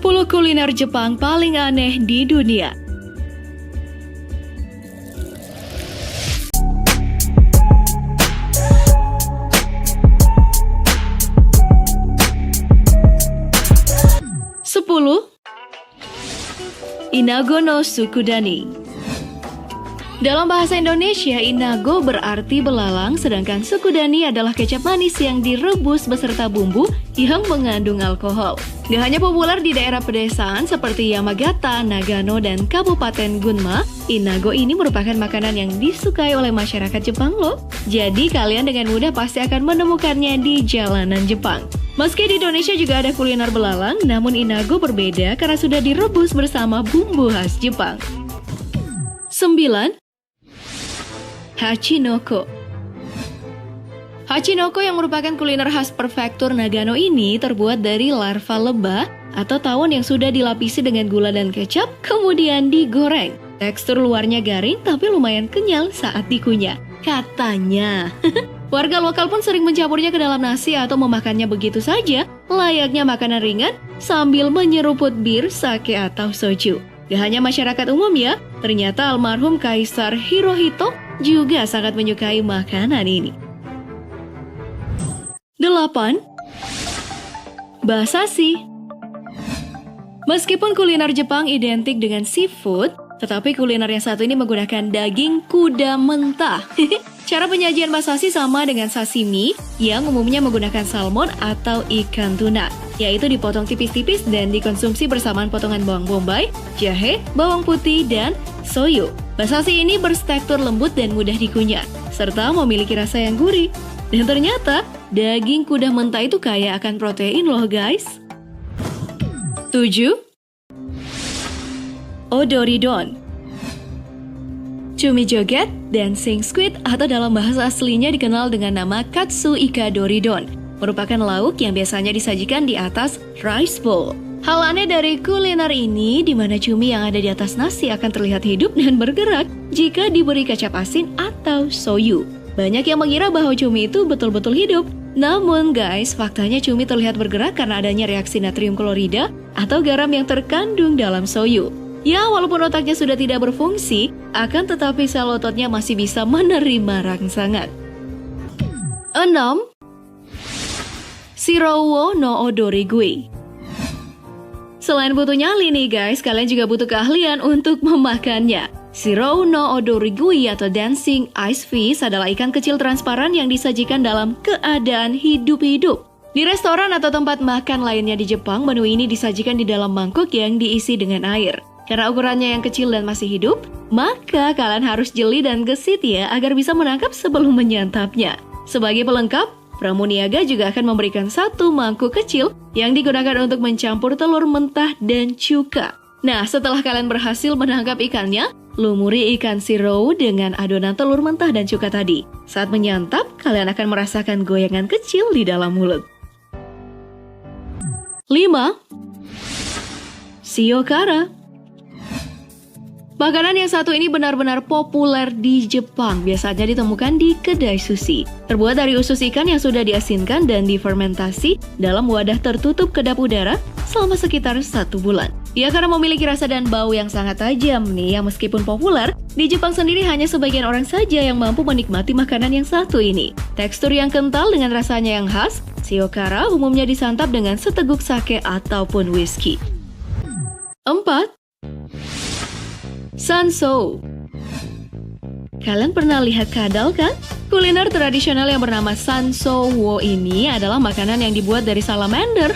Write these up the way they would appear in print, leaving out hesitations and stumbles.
10 kuliner Jepang paling aneh di dunia. Inago no Sukudani. Dalam bahasa Indonesia, inago berarti belalang, sedangkan sukudani adalah kecap manis yang direbus beserta bumbu yang mengandung alkohol. Gak hanya populer di daerah pedesaan seperti Yamagata, Nagano, dan Kabupaten Gunma, inago ini merupakan makanan yang disukai oleh masyarakat Jepang loh. Jadi kalian dengan mudah pasti akan menemukannya di jalanan Jepang. Meski di Indonesia juga ada kuliner belalang, namun inago berbeda karena sudah direbus bersama bumbu khas Jepang. 9. Hachinoko. Hachinoko yang merupakan kuliner khas prefektur Nagano ini terbuat dari larva lebah atau tawon yang sudah dilapisi dengan gula dan kecap, kemudian digoreng. Tekstur luarnya garing tapi lumayan kenyal saat dikunyah, katanya. Warga lokal pun sering mencampurnya ke dalam nasi atau memakannya begitu saja, layaknya makanan ringan sambil menyeruput bir, sake, atau soju. Gak hanya masyarakat umum ya, ternyata almarhum Kaisar Hirohito juga sangat menyukai makanan ini. 8. Basashi. Meskipun kuliner Jepang identik dengan seafood, tetapi kuliner yang satu ini menggunakan daging kuda mentah. Cara penyajian basashi sama dengan sashimi yang umumnya menggunakan salmon atau ikan tuna, yaitu dipotong tipis-tipis dan dikonsumsi bersamaan potongan bawang bombay, jahe, bawang putih, dan soyu. Basashi ini bertekstur lembut dan mudah dikunyah, serta memiliki rasa yang gurih. Dan ternyata, daging kuda mentah itu kaya akan protein loh guys. 7. Odoridon. Cumi joget, dancing squid, atau dalam bahasa aslinya dikenal dengan nama Katsu Ika Doridon, merupakan lauk yang biasanya disajikan di atas rice bowl. Hal aneh dari kuliner ini, di mana cumi yang ada di atas nasi akan terlihat hidup dan bergerak jika diberi kecap asin atau soyu. Banyak yang mengira bahwa cumi itu betul-betul hidup. Namun guys, faktanya cumi terlihat bergerak karena adanya reaksi natrium klorida atau garam yang terkandung dalam soyu. Ya, walaupun otaknya sudah tidak berfungsi, akan tetapi sel ototnya masih bisa menerima rangsangan. 6. Shirouwo no Odorigui. Selain butuh nyali nih guys, kalian juga butuh keahlian untuk memakannya. Shirouwo no Odorigui atau dancing ice fish adalah ikan kecil transparan yang disajikan dalam keadaan hidup-hidup. Di restoran atau tempat makan lainnya di Jepang, menu ini disajikan di dalam mangkuk yang diisi dengan air. Karena ukurannya yang kecil dan masih hidup, maka kalian harus jeli dan gesit ya agar bisa menangkap sebelum menyantapnya. Sebagai pelengkap, pramuniaga juga akan memberikan satu mangkuk kecil yang digunakan untuk mencampur telur mentah dan cuka. Nah, setelah kalian berhasil menangkap ikannya, lumuri ikan shirouwo dengan adonan telur mentah dan cuka tadi. Saat menyantap, kalian akan merasakan goyangan kecil di dalam mulut. 5. Shiokara. Makanan yang satu ini benar-benar populer di Jepang, biasanya ditemukan di kedai sushi. Terbuat dari usus ikan yang sudah diasinkan dan difermentasi dalam wadah tertutup kedap udara selama sekitar 1 bulan. Ya, karena memiliki rasa dan bau yang sangat tajam nih, yang meskipun populer, di Jepang sendiri hanya sebagian orang saja yang mampu menikmati makanan yang satu ini. Tekstur yang kental dengan rasanya yang khas, shiokara umumnya disantap dengan seteguk sake ataupun whisky. 4. Sanso. Kalian pernah lihat kadal kan? Kuliner tradisional yang bernama sansowo ini adalah makanan yang dibuat dari salamander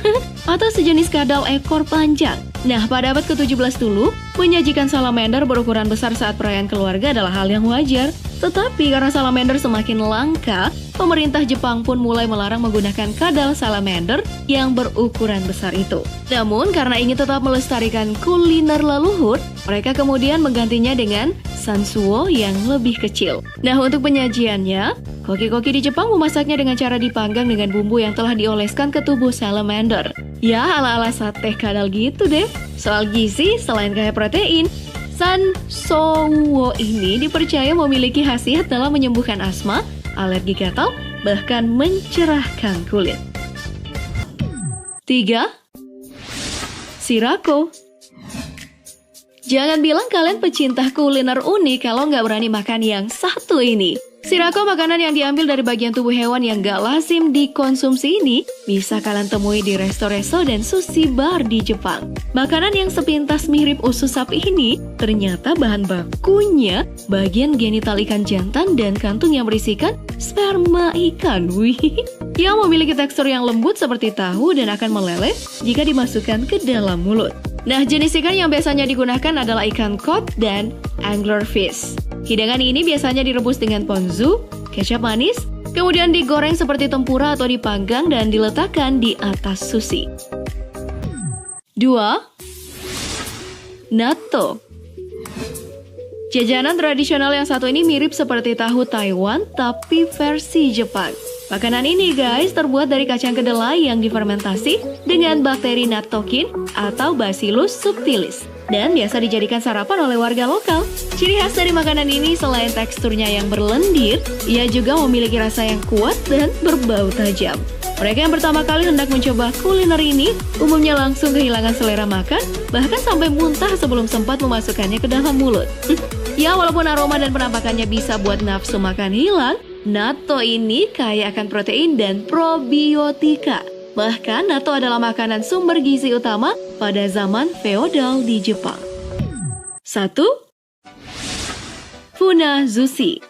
atau sejenis kadal ekor panjang. Nah, pada abad ke-17 dulu, menyajikan salamander berukuran besar saat perayaan keluarga adalah hal yang wajar. Tetapi karena salamander semakin langka, pemerintah Jepang pun mulai melarang menggunakan kadal salamander yang berukuran besar itu. Namun, karena ingin tetap melestarikan kuliner leluhur, mereka kemudian menggantinya dengan sansuo yang lebih kecil. Nah, untuk penyajiannya, koki-koki di Jepang memasaknya dengan cara dipanggang dengan bumbu yang telah dioleskan ke tubuh salamander. Ya, ala-ala sate kadal gitu deh. Soal gizi, selain kaya protein, sansowo ini dipercaya memiliki khasiat dalam menyembuhkan asma, alergi gatal, bahkan mencerahkan kulit. 3. Shirako. Jangan bilang kalian pecinta kuliner unik kalau nggak berani makan yang satu ini. Shirako, makanan yang diambil dari bagian tubuh hewan yang nggak lazim dikonsumsi ini, bisa kalian temui di resto-resto dan sushi bar di Jepang. Makanan yang sepintas mirip usus sapi ini, ternyata bahan bakunya bagian genital ikan jantan dan kantung yang berisikan sperma ikan. Wih, yang memiliki tekstur yang lembut seperti tahu dan akan meleleh jika dimasukkan ke dalam mulut. Nah, jenis ikan yang biasanya digunakan adalah ikan cod dan anglerfish. Hidangan ini biasanya direbus dengan ponzu, kecap manis, kemudian digoreng seperti tempura atau dipanggang dan diletakkan di atas sushi. 2. Natto. Jajanan tradisional yang satu ini mirip seperti tahu Taiwan, tapi versi Jepang. Makanan ini guys terbuat dari kacang kedelai yang difermentasi dengan bakteri nattokin atau Bacillus subtilis dan biasa dijadikan sarapan oleh warga lokal. Ciri khas dari makanan ini selain teksturnya yang berlendir, ia juga memiliki rasa yang kuat dan berbau tajam. Mereka yang pertama kali hendak mencoba kuliner ini umumnya langsung kehilangan selera makan, bahkan sampai muntah sebelum sempat memasukkannya ke dalam mulut. Ya, walaupun aroma dan penampakannya bisa buat nafsu makan hilang, natto ini kaya akan protein dan probiotika. Bahkan natto adalah makanan sumber gizi utama pada zaman feodal di Jepang. 1. Funazushi.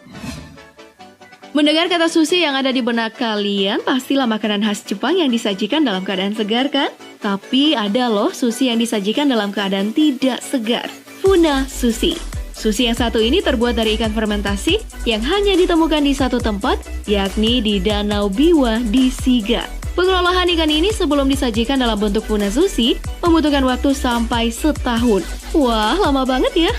Mendengar kata sushi yang ada di benak kalian, pastilah makanan khas Jepang yang disajikan dalam keadaan segar kan? Tapi ada loh sushi yang disajikan dalam keadaan tidak segar. Funazushi. Sushi yang satu ini terbuat dari ikan fermentasi yang hanya ditemukan di satu tempat, yakni di Danau Biwa di Shiga. Pengolahan ikan ini sebelum disajikan dalam bentuk funazushi membutuhkan waktu sampai setahun. Wah, lama banget ya.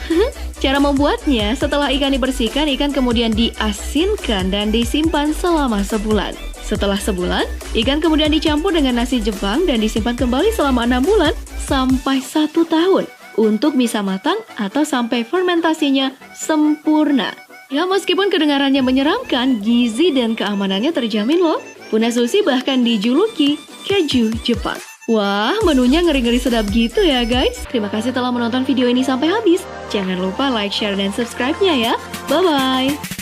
Cara membuatnya, setelah ikan dibersihkan, ikan kemudian diasinkan dan disimpan selama sebulan. Setelah sebulan, ikan kemudian dicampur dengan nasi Jepang dan disimpan kembali selama 6 bulan sampai 1 tahun untuk bisa matang atau sampai fermentasinya sempurna. Ya, meskipun kedengarannya menyeramkan, gizi dan keamanannya terjamin loh. Funazushi bahkan dijuluki keju Jepang. Wah, menunya ngeri-ngeri sedap gitu ya guys. Terima kasih telah menonton video ini sampai habis. Jangan lupa like, share, dan subscribe-nya ya. Bye-bye.